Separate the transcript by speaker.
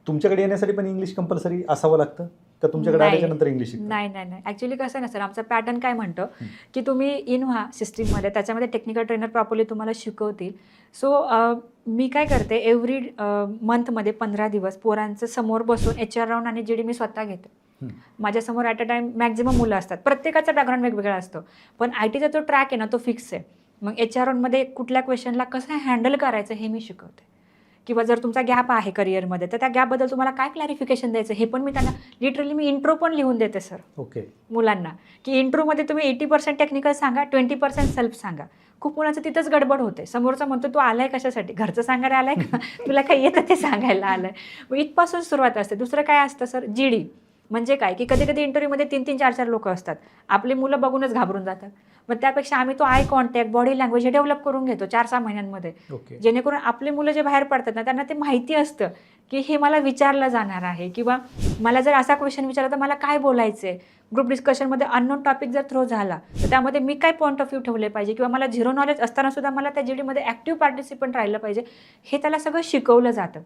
Speaker 1: तुमच्याकडे येण्यासाठी पण इंग्लिश कंपल्सरी असावं लागतं का तुमच्याकडे
Speaker 2: नाही.
Speaker 1: आल्याच्या नंतर इंग्लिश शिकता?
Speaker 2: नाही. ॲक्च्युली कसं ना सर, आमचा पॅटर्न काय म्हणतं की तुम्ही इन व्हा सिस्टीममध्ये, त्याच्यामध्ये टेक्निकल ट्रेनर प्रॉपरली तुम्हाला शिकवतील. सो मी काय करते, एव्हरी मंथमध्ये 15 दिवस पोरांचं समोर बसून HR राऊंड आणि GD मी स्वतः घेते. माझ्यासमोर ॲट अ टाईम मॅक्झिमम मुलं असतात. प्रत्येकाचा बॅकग्राऊंड वेगवेगळा असतो. पण ITचा जो ट्रॅक आहे ना, तो फिक्स आहे. मग HR राऊंडमध्ये कुठल्या क्वेश्चनला कसं हँडल करायचं हे मी शिकवते. किंवा जर तुमचा गॅप आहे करिअरमध्ये, तर त्या गॅपबद्दल तुम्हाला काय क्लॅरिफिकेशन द्यायचं हे पण मी त्यांना लिटरली मी इंट्रो पण लिहून देते सर.
Speaker 1: ओके.
Speaker 2: मुलांना की इंट्रोमध्ये तुम्ही 80% टेक्निकल सांगा, 20% सेल्फ सांगा. खूप मुलांचं तिथंच गडबड होते. समोरचा म्हणतो तू आलाय कशासाठी? घरचं सांगायला आलाय का? तुला काय येतं ते सांगायला आलंय. मग इथपासून सुरुवात असते. दुसरं काय असतं सर, GD म्हणजे काय की कधी-कधी इंटरव्ह्यूमध्ये 3-3, 4-4 लोकं असतात. आपली मुलं बघूनच घाबरून जातात. मग त्यापेक्षा आम्ही तो आय कॉन्टॅक्ट, बॉडी लँग्वेज हे डेव्हलप करून घेतो 4-6 महिन्यांमध्ये.
Speaker 1: ओके.
Speaker 2: जेणेकरून आपली मुलं जे बाहेर पडतात ना, त्यांना ते माहिती असतं की हे मला विचारलं जाणार आहे किंवा मला जर असा क्वेश्चन विचारला तर मला काय बोलायचं आहे. ग्रुप डिस्कशनमध्ये अननोन टॉपिक जर थ्रो झाला तर त्यामध्ये मी काय पॉईंट ऑफ व्ह्यू ठेवले पाहिजे किंवा मला झिरो नॉलेज असताना सुद्धा मला त्या GDमध्ये ॲक्टिव्ह पार्टिसिपंट राहिलं पाहिजे, हे त्याला सगळं शिकवलं जातं.